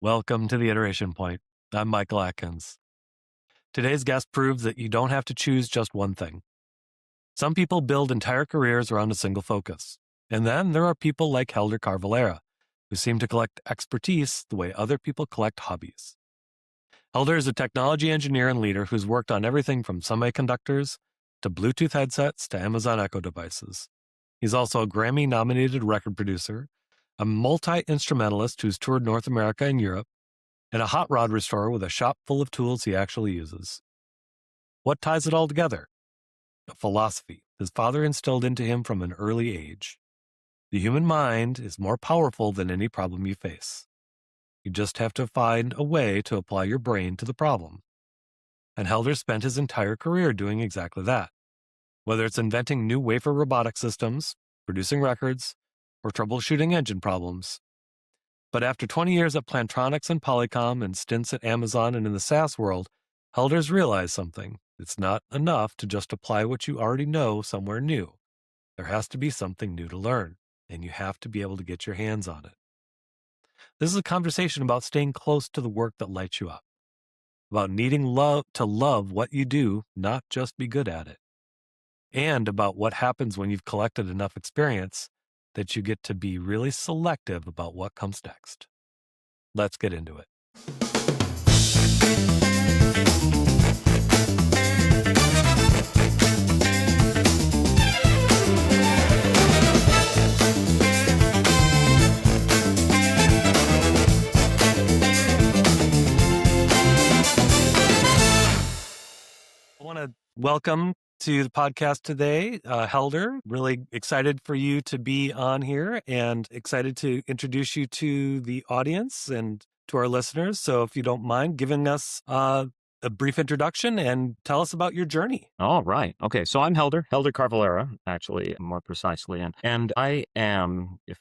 Welcome to the Iteration Point. I'm Michael Atkins. Today's guest proves that you don't have to choose just one thing. Some people build entire careers around a single focus. And then there are people like Helder Carvalheira, who seem to collect expertise the way other people collect hobbies. Helder is a technology engineer and leader who's worked on everything from semiconductors to Bluetooth headsets to Amazon Echo devices. He's also a Grammy-nominated record producer, a multi-instrumentalist who's toured North America and Europe, and a hot rod restorer with a shop full of tools he actually uses. What ties it all together? A philosophy his father instilled into him from an early age. The human mind is more powerful than any problem you face. You just have to find a way to apply your brain to the problem. And Helder spent his entire career doing exactly that. Whether it's inventing new wafer robotic systems, producing records, or troubleshooting engine problems. But after 20 years at Plantronics and Polycom and stints at Amazon and in the SaaS world, Helder's realized something. It's not enough to just apply what you already know somewhere new. There has to be something new to learn, and you have to be able to get your hands on it. This is a conversation about staying close to the work that lights you up, about needing to love what you do, not just be good at it, and about what happens when you've collected enough experience that you get to be really selective about what comes next. Let's get into it. I want to welcome to the podcast today, Helder. Really excited for you to be on here and excited to introduce you to the audience and to our listeners. So if you don't mind giving us a brief introduction and tell us about your journey. All right. Okay. So I'm Helder Carvalheira, actually, more precisely. And I am, if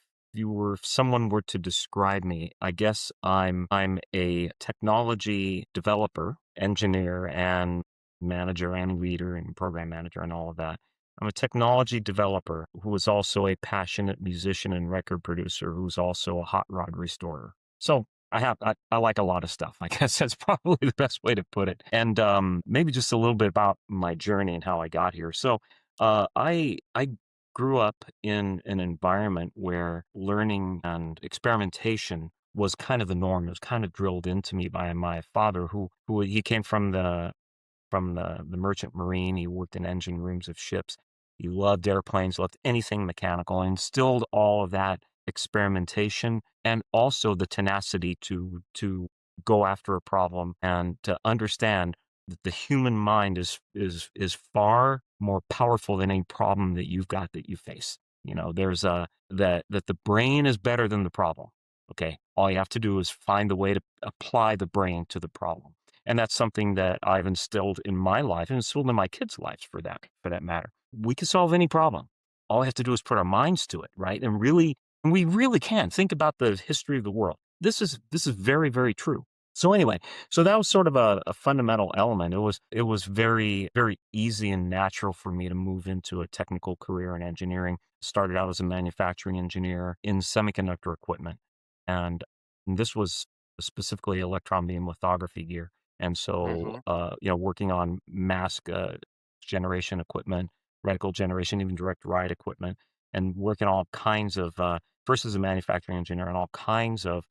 someone were to describe me, I guess I'm a technology developer, engineer, and manager and leader and program manager and all of that. I'm a technology developer who is also a passionate musician and record producer who's also a hot rod restorer. So I like a lot of stuff. I guess that's probably the best way to put it. And maybe just a little bit about my journey and how I got here. So I grew up in an environment where learning and experimentation was kind of the norm. It was kind of drilled into me by my father, who he came from the merchant marine. He worked in engine rooms of ships. He loved airplanes, loved anything mechanical, and instilled all of that experimentation and also the tenacity to go after a problem and to understand that the human mind is far more powerful than any problem that you've got that you face. You know, there's that the brain is better than the problem. Okay. All you have to do is find the way to apply the brain to the problem. And that's something that I've instilled in my life and instilled in my kids' lives for that matter. We can solve any problem. All we have to do is put our minds to it, right? And we really can. Think about the history of the world. This is very, very true. So anyway, so that was sort of a fundamental element. It was very, very easy and natural for me to move into a technical career in engineering. Started out as a manufacturing engineer in semiconductor equipment. And this was specifically electron beam lithography gear. And so, working on mask generation equipment, reticle generation, even direct ride equipment, and working on all kinds of, first as a manufacturing engineer, and all kinds of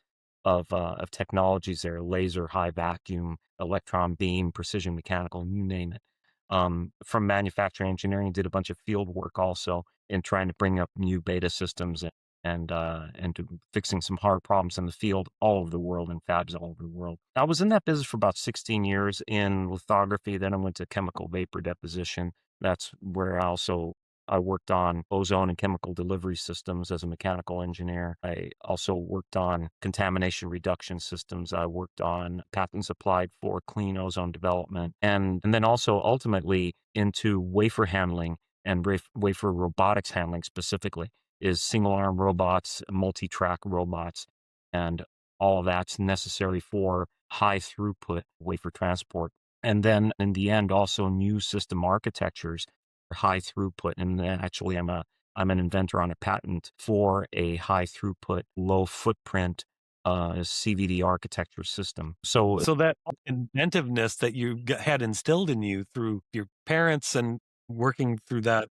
technologies there, laser, high vacuum, electron beam, precision mechanical, you name it. From manufacturing engineering, did a bunch of field work also in trying to bring up new beta systems and to fixing some hard problems in the field all over the world and fabs all over the world. I was in that business for about 16 years in lithography. Then I went to chemical vapor deposition. That's where I worked on ozone and chemical delivery systems as a mechanical engineer. I also worked on contamination reduction systems. I worked on patents applied for clean ozone development, and then also ultimately into wafer handling and wafer robotics handling specifically. Is single arm robots, multi-track robots, and all of that's necessary for high throughput wafer transport. And then in the end, also new system architectures for high throughput. And then actually I'm an inventor on a patent for a high throughput, low footprint CVD architecture system. So So that inventiveness that had instilled in you through your parents and working through that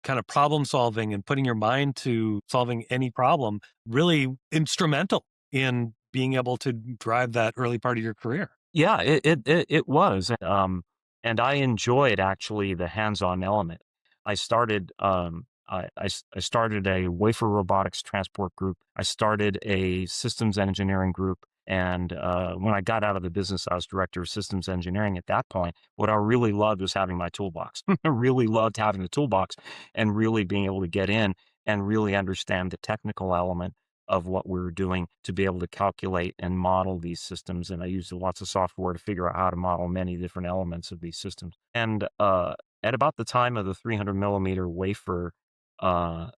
kind of problem solving and putting your mind to solving any problem, really instrumental in being able to drive that early part of your career. yeah, it was, and I enjoyed actually the hands-on element. I started, I started a wafer robotics transport group. I started a systems engineering group, and, when I got out of the business, I was director of systems engineering at that point. What I really loved was having my toolbox. I really loved having the toolbox and really being able to get in and really understand the technical element of what we were doing to be able to calculate and model these systems. And I used lots of software to figure out how to model many different elements of these systems. And at about the time of the 300 millimeter uh,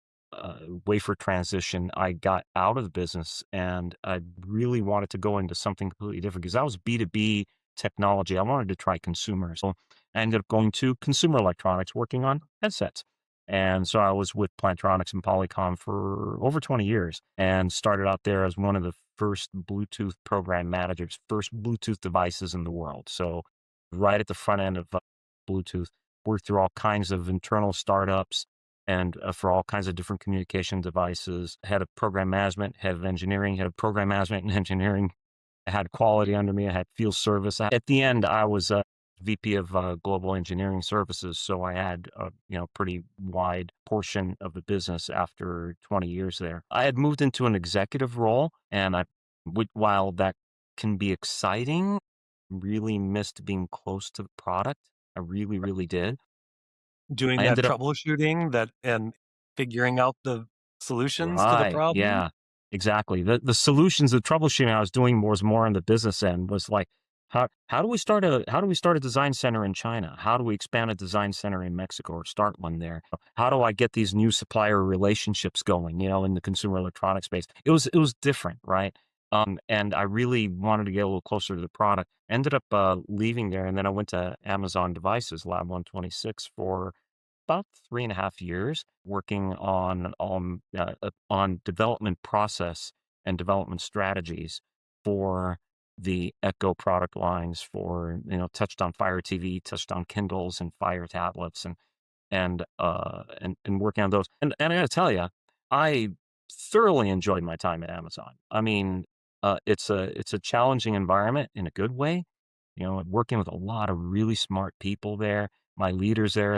wafer transition, I got out of the business and I really wanted to go into something completely different because that was B2B technology. I wanted to try consumer. So I ended up going to consumer electronics, working on headsets. And so I was with Plantronics and Polycom for over 20 years and started out there as one of the first Bluetooth program managers, first Bluetooth devices in the world. So right at the front end of Bluetooth, worked through all kinds of internal startups and for all kinds of different communication devices, head of program management, head of engineering, head of program management and engineering. I had quality under me. I had field service. At the end, I was a VP of global engineering services, so I had a pretty wide portion of the business after 20 years there. I had moved into an executive role, and while that can be exciting, really missed being close to the product. I really, really did. Doing I that ended up troubleshooting that and figuring out the solutions to the Right, problem. yeah, exactly. The solutions, the troubleshooting I was doing was more on the business end, was like, how do we start a design center in China? How do we expand a design center in Mexico or start one there? How do I get these new supplier relationships going, in the consumer electronics space? It was different, right? And I really wanted to get a little closer to the product. Ended up leaving there, and then I went to Amazon Devices, Lab 126, for about 3.5 years working on development process and development strategies for the Echo product lines for, touched on Fire TV, touched on Kindles and Fire tablets and working on those. And I gotta tell you, I thoroughly enjoyed my time at Amazon. I mean, it's a challenging environment in a good way. Working with a lot of really smart people there. My leaders there,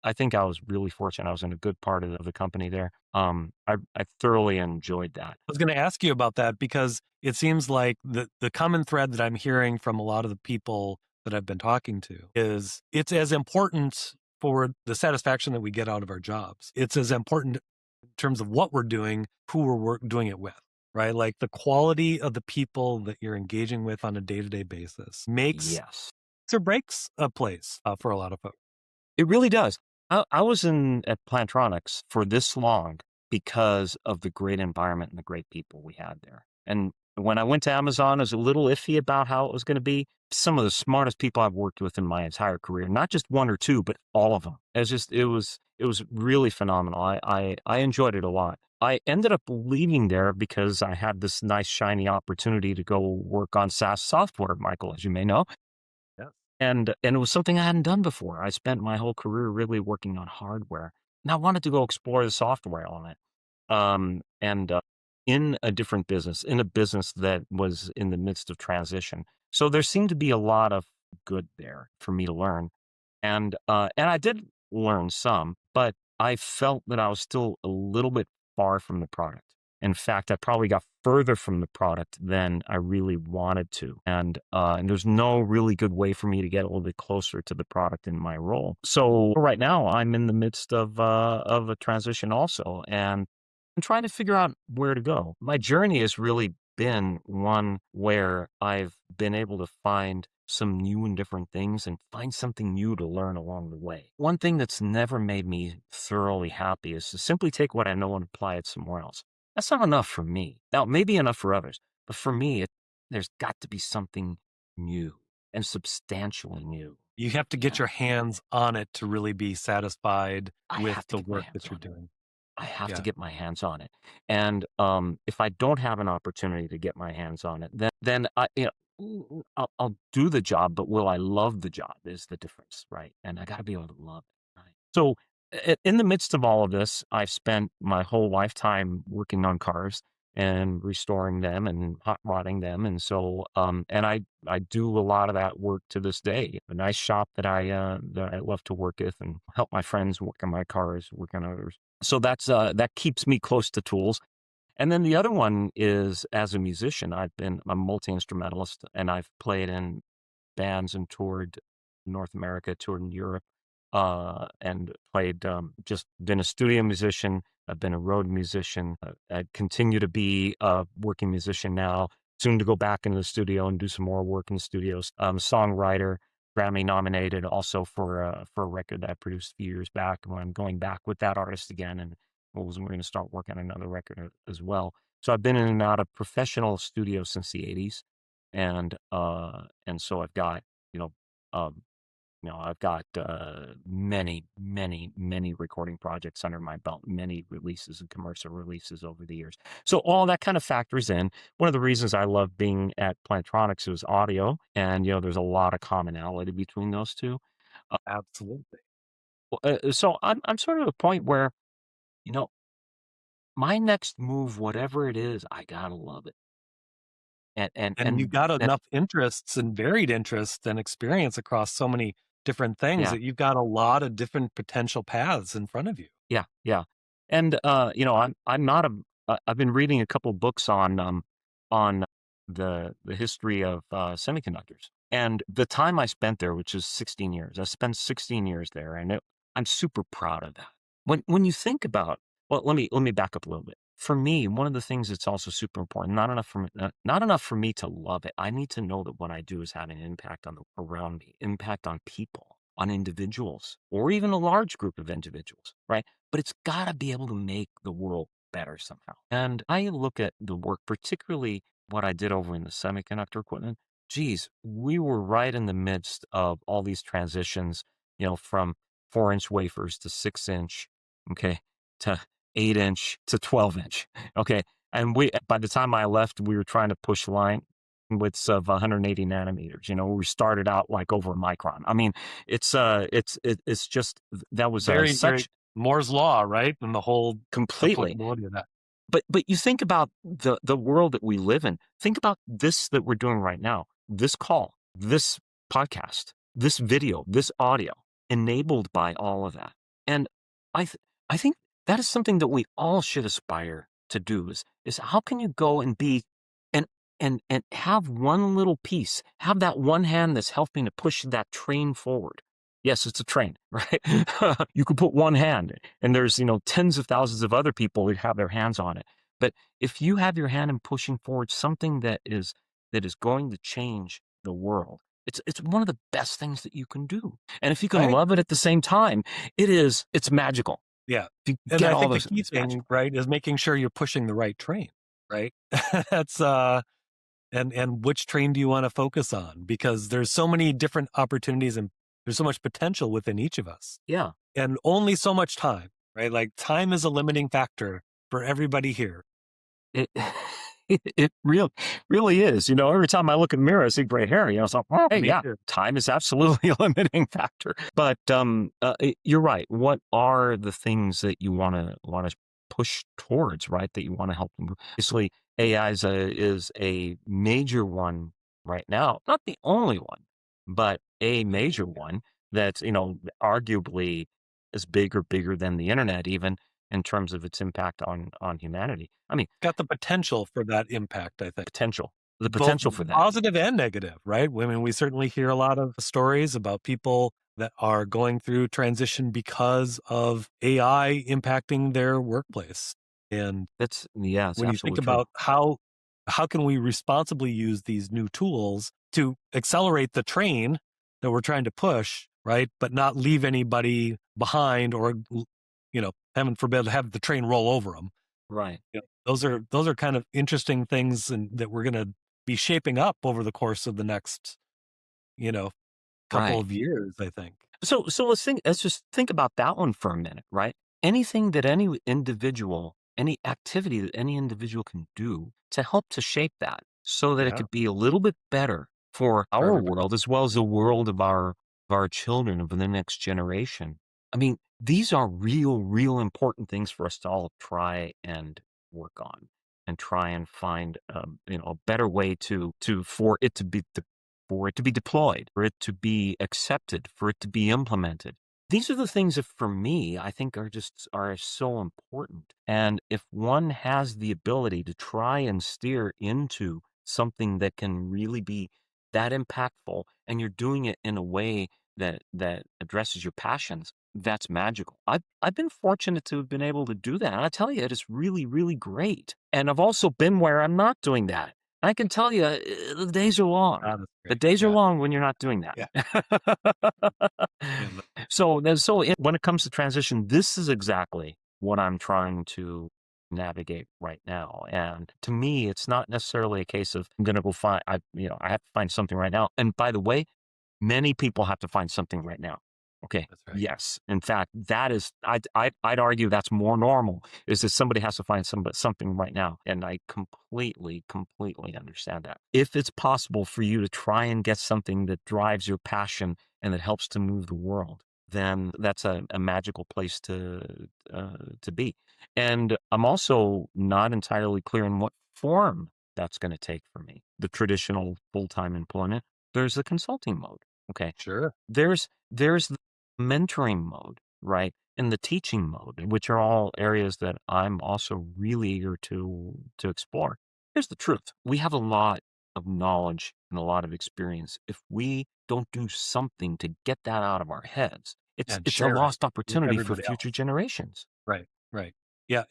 I think I was really fortunate. I was in a good part of the company there. I thoroughly enjoyed that. I was going to ask you about that because it seems like the common thread that I'm hearing from a lot of the people that I've been talking to is it's as important for the satisfaction that we get out of our jobs. It's as important in terms of what we're doing, who doing it with, right? Like the quality of the people that you're engaging with on a day-to-day basis makes Yes. or breaks a place for a lot of folks. It really does. I was at Plantronics for this long because of the great environment and the great people we had there. And when I went to Amazon, I was a little iffy about how it was going to be. Some of the smartest people I've worked with in my entire career, not just one or two, but all of them. It was really phenomenal. I enjoyed it a lot. I ended up leaving there because I had this nice shiny opportunity to go work on SaaS software, Michael, as you may know. Yes. And it was something I hadn't done before. I spent my whole career really working on hardware, and I wanted to go explore the software element. And in a different business, in a business that was in the midst of transition. So there seemed to be a lot of good there for me to learn. And I did learn some, but I felt that I was still a little bit far from the product. In fact, I probably got further from the product than I really wanted to. And there's no really good way for me to get a little bit closer to the product in my role. So right now I'm in the midst of a transition also, and I'm trying to figure out where to go. My journey has really been one where I've been able to find some new and different things and find something new to learn along the way. One thing that's never made me thoroughly happy is to simply take what I know and apply it somewhere else. That's not enough for me. Now, it may be enough for others, but for me, there's got to be something new and substantially new. You have to get Yeah, your hands on it to really be satisfied I with have to the get my work hands that you're on it. doing. I have to Yeah, get my hands on it. And if I don't have an opportunity to get my hands on it, then I'll do the job, but will I love the job is the difference, right? And I got to be able to love it, right? So in the midst of all of this, I've spent my whole lifetime working on cars and restoring them and hot rodding them, and so and I do a lot of that work to this day. A nice shop that I love to work with and help my friends work on my cars, work on others. So that keeps me close to tools. And then the other one is as a musician, I'm a multi-instrumentalist and I've played in bands and toured North America, toured in Europe, and played, just been a studio musician. I've been a road musician. I continue to be a working musician now, soon to go back into the studio and do some more work in the studios. Songwriter, Grammy nominated also for a record that I produced a few years back. When I'm going back with that artist again, and we're going to start working on another record as well. So I've been in and out of professional studios since the '80s, and so I've got you know um, I've got many, many, many recording projects under my belt, many releases and commercial releases over the years. So all that kind of factors in. One of the reasons I love being at Plantronics is audio, and there's a lot of commonality between those two. Uh, absolutely. so I'm sort of at a point where you know my next move, whatever it is, I gotta love it, And you've and got that enough interests and varied interests and experience across so many different things yeah. that you've got a lot of different potential paths in front of you. Yeah, yeah. And, I'm not I've been reading a couple books on the history of, semiconductors, and the time I spent there, which is 16 years, I spent 16 years there, and I'm super proud of that. When you think about well, let me back up a little bit. For me, one of the things that's also super important, not enough for me to love it, I need to know that what I do is having an impact on the around me, impact on people, on individuals, or even a large group of individuals, right? But it's gotta be able to make the world better somehow. And I look at the work, particularly what I did over in the semiconductor equipment. Geez, we were right in the midst of all these transitions, from 4-inch wafers to 6-inch, okay, to 8-inch to 12-inch, okay. And by the time I left, we were trying to push line widths of 180 nanometers. We started out like over a micron. I mean, it's just that was Very, very such Moore's law, right? And the whole completely. applicability of that. But you think about the world that we live in. Think about this that we're doing right now. This call, this podcast, this video, this audio, enabled by all of that. And I think that is something that we all should aspire to do is how can you go and be and and have one little piece, have that one hand that's helping to push that train forward. Yes, it's a train, right? You could put one hand and there's, tens of thousands of other people who have their hands on it. But if you have your hand in pushing forward something that is going to change the world, it's one of the best things that you can do. And if you can I love it agree. at the same time, it's magical. Yeah. If you And get I all think the those, key it's thing, magical. right, is making sure you're pushing the right train, right? That's and which train do you want to focus on? Because there's so many different opportunities and there's so much potential within each of us. Yeah. And only so much time, right? Like time is a limiting factor for everybody here. It it really is. Every time I look in the mirror, I see gray hair. So hey, Me yeah, too. time is absolutely a limiting factor. But you're right. What are the things that you want to push towards? Right, that you want to help them. Obviously, AI is a major one right now. Not the only one, but a major one that's arguably as big or bigger than the internet, even in terms of its impact on humanity. I mean, Got the potential for that impact, I think. potential, the Both potential for that. positive and negative, right? I mean, we certainly hear a lot of stories about people that are going through transition because of AI impacting their workplace. And Yeah, it's when you think absolutely true. about how can we responsibly use these new tools to accelerate the train that we're trying to push, right? But not leave anybody behind or heaven forbid have the train roll over them. Right, Those are kind of interesting things and that we're going to be shaping up over the course of the next, you know, couple right. of years, I think. So let's just think about that one for a minute, right? anything that any individual, any activity that any individual can do to help to shape that so that it Yeah, could be a little bit better for for our everybody. world as well as the world of our children, of the next generation. I mean, these are real, real important things for us to all try and work on and try and find, a better way to for it to be for it to be deployed, for it to be accepted, for it to be implemented. These are the things that for me, I think are so important. And if one has the ability to try and steer into something that can really be that impactful and you're doing it in a way that addresses your passions, that's magical. I've been fortunate to have been able to do that. And I tell you, it is really, really great. And I've also been where I'm not doing that. I can tell you, the days are long. Ah, that's The great. days are Yeah, long when you're not doing yeah, that. yeah. When it comes to transition, this is exactly what I'm trying to navigate right now. And to me, it's not necessarily a case of I'm going to go find, I have to find something right now. And by the way, many people have to find something right now. Okay. That's right. Yes. In fact, that is, I'd argue that's more normal is that somebody has to find something right now. And I completely, completely understand that. If it's possible for you to try and get something that drives your passion and that helps to move the world, then that's a magical place to be. And I'm also not entirely clear in what form that's going to take for me. The traditional full-time employment. There's the consulting mode. Okay. Sure. There's the mentoring mode, right? And the teaching mode, which are all areas that I'm also really eager to explore. Here's the truth. We have a lot of knowledge and a lot of experience. If we don't do something to get that out of our heads, it's And it's a share it lost with opportunity for everybody future else. generations. Right, right. Yeah,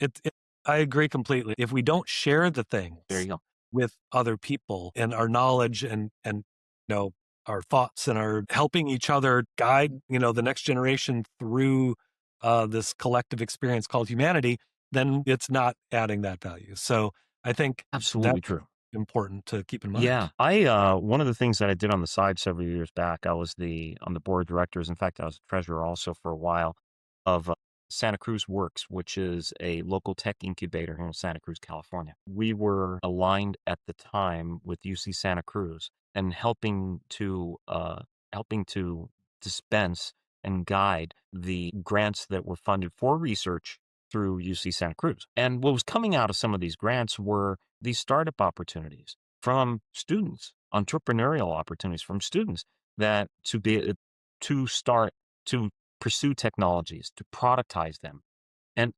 I agree completely. If we don't share the There you things go. with other people and our knowledge and our thoughts and our helping each other guide, the next generation through this collective experience called humanity, then it's not adding that value. So I think Absolutely that's true. important to keep in Yeah, mind. one of the things that I did on the side several years back, I was on the board of directors. In fact, I was treasurer also for a while of Santa Cruz Works, which is a local tech incubator here in Santa Cruz, California. We were aligned at the time with UC Santa Cruz and helping to dispense and guide the grants that were funded for research through UC Santa Cruz. And what was coming out of some of these grants were these startup opportunities from students, entrepreneurial opportunities from students that to start to pursue technologies, to productize them. And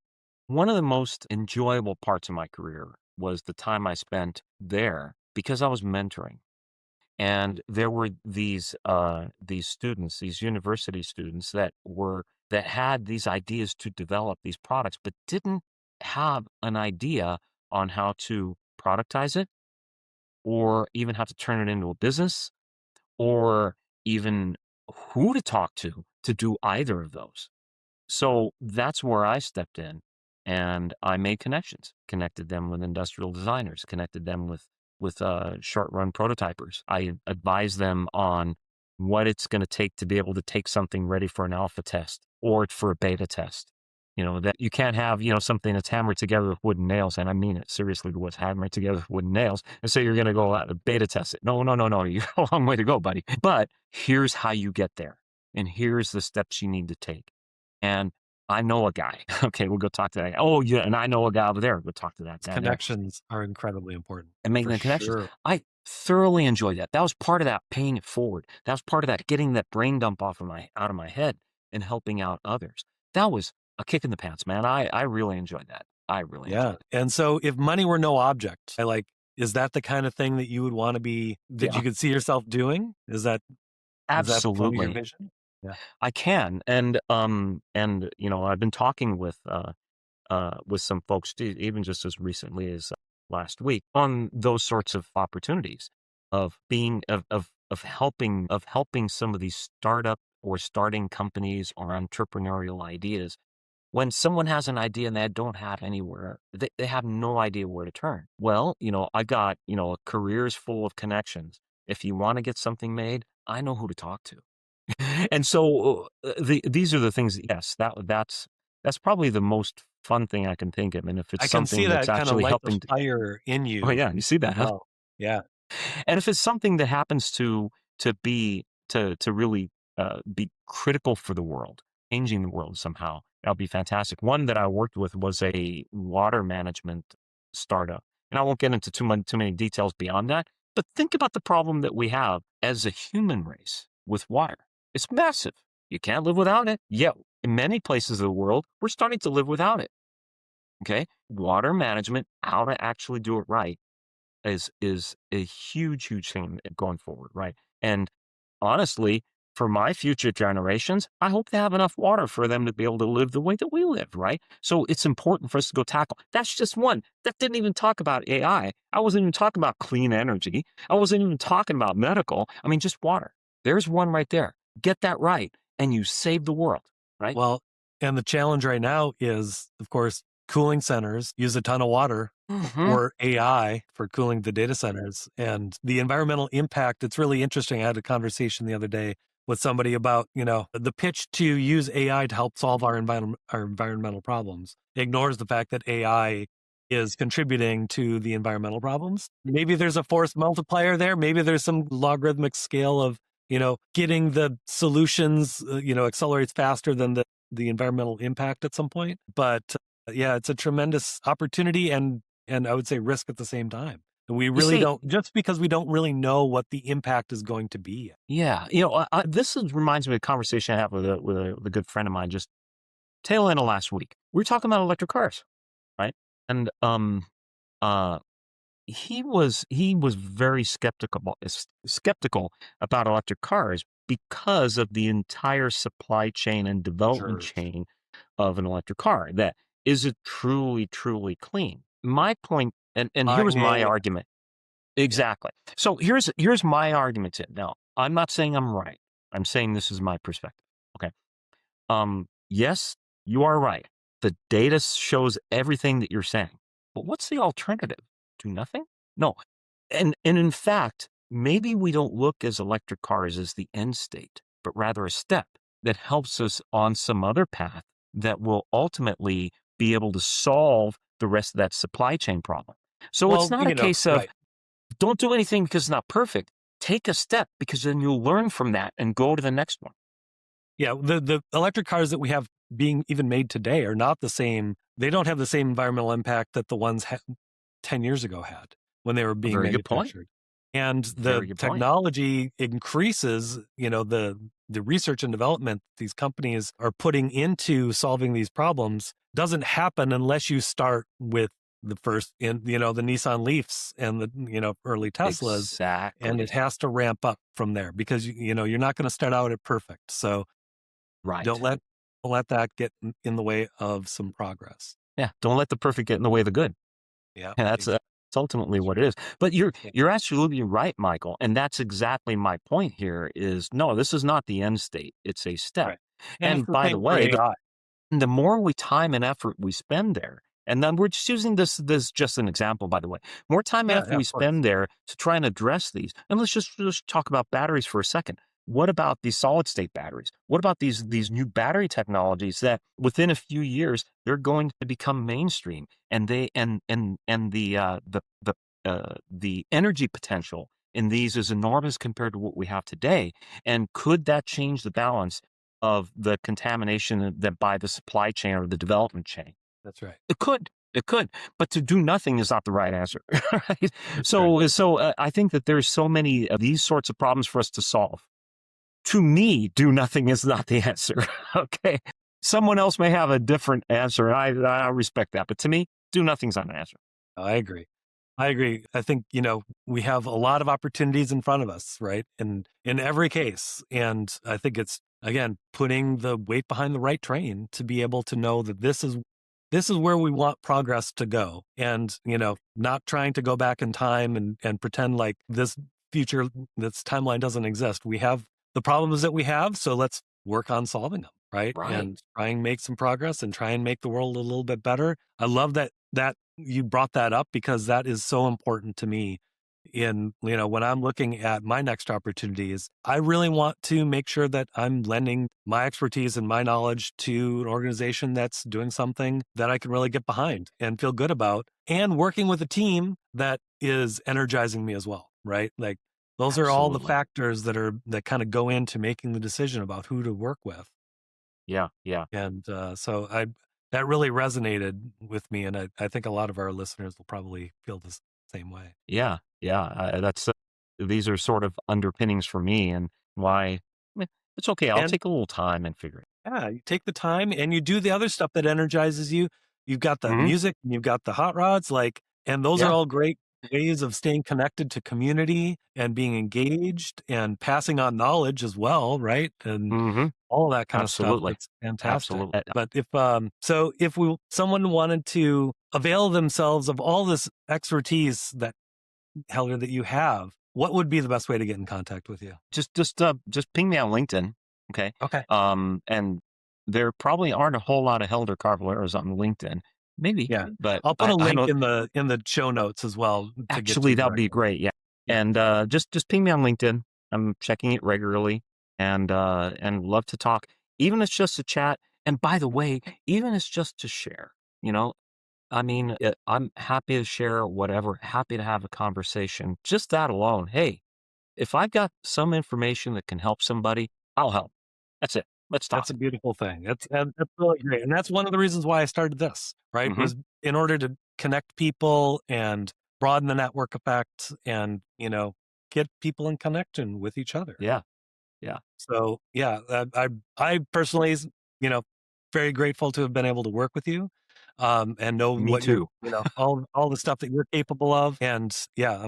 one of the most enjoyable parts of my career was the time I spent there because I was mentoring. And there were these students, these university students that had these ideas to develop these products, but didn't have an idea on how to productize it or even have to turn it into a business or even who to talk to do either of those. So that's where I stepped in and I made connections, connected them with industrial designers, connected them with short run prototypers. I advised them on what it's going to take to be able to take something ready for an alpha test or for a beta test. That you can't have, something that's hammered together with wooden nails. And I mean it seriously, what's hammered together with wooden nails. And so you're going to go out and beta test it. No, no, no, no. You got a long way to go, buddy. But here's how you get there. And here's the steps you need to take. And I know a guy. Okay, we'll go talk to that guy. Oh, yeah, and I know a guy over there. We'll talk to that there Connections are incredibly important and making for the connections. sure. I thoroughly enjoyed that. That was part of that paying it forward. That was part of that getting that brain dump out of my head and helping out others. That was a kick in the pants, man. I really enjoyed that. I really Yeah. enjoyed it. And so if money were no object, is that the kind of thing that you would want to be, that Yeah, you could see yourself doing? Is that part of your absolutely. vision? Yeah. I can. And I've been talking with some folks, even just as recently as last week, on those sorts of opportunities of being of helping some of these startup or starting companies or entrepreneurial ideas. When someone has an idea and they don't have anywhere, they have no idea where to turn. Well, I got a career's full of connections. If you want to get something made, I know who to talk to. And so these are the things. Yes, that's That's probably the most fun thing I can think of, and if it's I can see something that's that kinda actually light the helping fire in oh, you yeah, you see as that, huh? well. Yeah. And if it's something that happens to really, be critical for the world, changing the world somehow, that'll be fantastic. One that I worked with was a water management startup, and I won't get into too many details beyond that, but think about the problem that we have as a human race with water. It's massive. You can't live without it. Yet, in many places of the world, we're starting to live without it, okay? Water management, how to actually do it right is a huge thing going forward, right? And honestly, for my future generations, I hope they have enough water for them to be able to live the way that we live, right? So it's important for us to go tackle. That's just one. That didn't even talk about AI. I wasn't even talking about clean energy. I wasn't even talking about medical. I mean, just water. There's one right there. Get that right, and you save the world, right? Well, and the challenge right now is, of course, cooling centers use a ton of water Hmm. or AI for cooling the data centers and the environmental impact. It's really interesting. I had a conversation the other day with somebody about, the pitch to use AI to help solve our environmental problems ignores the fact that AI is contributing to the environmental problems. Maybe there's a force multiplier there. Maybe there's some logarithmic scale of getting the solutions, accelerates faster than the environmental impact at some point. But yeah, it's a tremendous opportunity and I would say risk at the same time. And we You really see, don't, just because we don't really know what the impact is going to be. yeah, reminds me of a conversation I had with a good friend of mine just tail end of last week. We were talking about electric cars, right? And uh, he was very skeptical about electric cars because of the entire supply chain and development Sure. chain of an electric car. That is it truly clean? My point, and here was my Yeah, argument. yeah. Exactly. So here's my argument to it. Now, I'm not saying I'm right. I'm saying this is my perspective. Okay. Yes, you are right. The data shows everything that you're saying. But what's the alternative? Do nothing? No. And in fact, maybe we don't look as electric cars as the end state, but rather a step that helps us on some other path that will ultimately be able to solve the rest of that supply chain problem. So it's Well, not a case of right. don't do anything because it's not perfect. Take a step because then you'll learn from that and go to the next one. Yeah, the electric cars that we have being even made today are not the same. They don't have the same environmental impact that the ones 10 years ago had when they were A being very good point. manufactured. And Very the good point. technology increases, the research and development these companies are putting into solving these problems doesn't happen unless you start with the first in, the Nissan Leafs and the, early Teslas. And it Exactly. has to ramp up from there because, you're not going to start out at perfect. So don't Right. let don't let that get in the way of some progress. Yeah. Don't let the perfect get in the way of the good. Yeah, Yeah, exactly. that's ultimately what it is. But you're absolutely right, Michael, and that's exactly my point here is no, this is not the end state. It's a step. Right. And it's And the by the same for way, AI. the more we time and effort we spend there, and then we're just using this just an example, by the way. More time and Yeah, effort yeah, we of course. spend there to try and address these. And let's just talk about batteries for a second. What about these solid state batteries? What about these new battery technologies that within a few years they're going to become mainstream and they and the energy potential in these is enormous compared to what we have today. And could that change the balance of the contamination that by the supply chain or the development chain? That's right. It could. It could. But to do nothing is not the right answer. Right? That's right. So I think that there's so many of these sorts of problems for us to solve. To me, do nothing is not the answer. Okay. Someone else may have a different answer. And I respect that. But to me, do nothing's not an answer. I agree. I agree. I think, we have a lot of opportunities in front of us, right? And in every case. And I think it's again putting the weight behind the right train to be able to know that this is where we want progress to go. And, not trying to go back in time and pretend like future, this timeline doesn't exist. We have the problems that we have, so let's work on solving them, right? Right. And try and make some progress and try and make the world a little bit better. I love that you brought that up because that is so important to me. in, when I'm looking at my next opportunities, I really want to make sure that I'm lending my expertise and my knowledge to an organization that's doing something that I can really get behind and feel good about, and working with a team that is energizing me as well, right? Like, those are all the Absolutely. factors that kind of go into making the decision about who to work with. Yeah, yeah. And so that really resonated with me, and I think a lot of our listeners will probably feel the same way. Yeah, yeah, that's these are sort of underpinnings for me and why meh, it's okay, I'll And take a little time and figure it. yeah, you take the time and you do the other stuff that energizes you. You've got the Mhm. music and you've got the hot rods, like, and those are Yeah. all great ways of staying connected to community and being engaged and passing on knowledge as well, right? And Mhm. all that kind of stuff. Absolutely. That's fantastic. Absolutely. But if so if someone wanted to avail themselves of all this expertise that Helder that you have, what would be the best way to get in contact with you? Just ping me on LinkedIn, okay? Okay. And there probably aren't a whole lot of Helder Carvalheiras on LinkedIn. Maybe, Yeah. but I'll put a I link don't. in the show notes as well to get to Actually, you that'd be directly. great, yeah. Yeah. And, just ping me on LinkedIn. I'm checking it regularly and love to talk, even if it's just a chat. And by the way, even if it's just to share, you know? I mean, I'm happy to share whatever, happy to have a conversation. Just that alone. Hey, if I've got some information that can help somebody, I'll help. That's it. Let's That's talk. a beautiful thing. That's really great, and that's one of the reasons why I started this, right? Mhm. Was in order to connect people and broaden the network effect and, get people in connection with each other. Yeah, yeah. So, yeah, I personally you know, very grateful to have been able to work with you, and know Me what you're too. all the stuff that you're capable of, and yeah,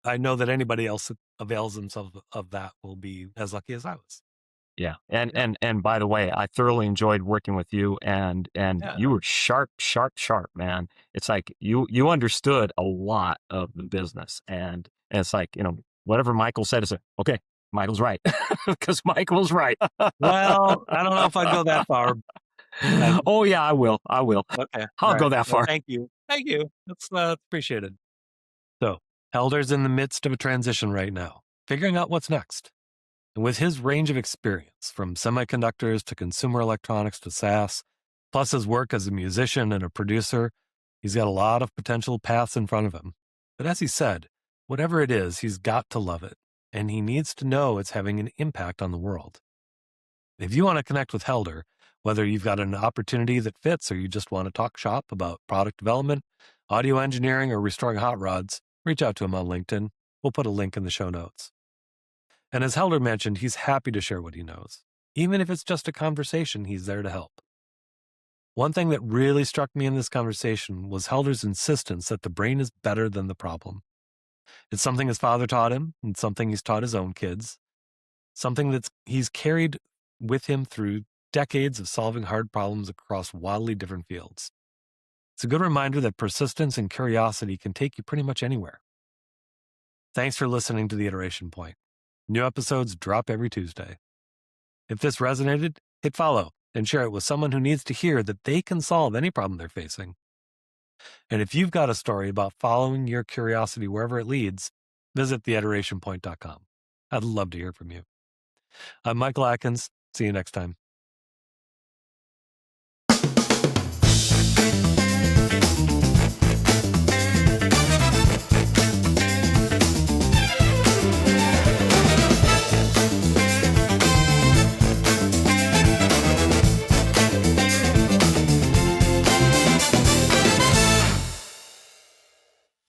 I know that anybody else that avails themselves of that will be as lucky as I was. Yeah, and Yeah, and and by the way, I thoroughly enjoyed working with you, and yeah, you were sharp, sharp, sharp, man. It's like you understood a lot of the business, and it's like whatever Michael said is like, okay, Michael's right because Michael's right. well, I don't know if I'd go that far. I Oh yeah, I will. I will. Okay, I'll alright, go that well, far. thank you. Thank you. That's, appreciated. So, Helder's in the midst of a transition right now, figuring out what's next. And with his range of experience, from semiconductors to consumer electronics to SaaS, plus his work as a musician and a producer, he's got a lot of potential paths in front of him. But as he said, whatever it is, he's got to love it, and he needs to know it's having an impact on the world. If you want to connect with Helder, whether you've got an opportunity that fits or you just want to talk shop about product development, audio engineering, or restoring hot rods, reach out to him on LinkedIn. We'll put a link in the show notes. And as Helder mentioned, he's happy to share what he knows. Even if it's just a conversation, he's there to help. One thing that really struck me in this conversation was Helder's insistence that the brain is better than the problem. It's something his father taught him, and something he's taught his own kids, something that he's carried with him through decades of solving hard problems across wildly different fields. It's a good reminder that persistence and curiosity can take you pretty much anywhere. Thanks for listening to The Iteration Point. New episodes drop every Tuesday. If this resonated, hit follow and share it with someone who needs to hear that they can solve any problem they're facing. And if you've got a story about following your curiosity wherever it leads, visit theiterationpoint.com. I'd love to hear from you. I'm Michael Atkins. See you next time.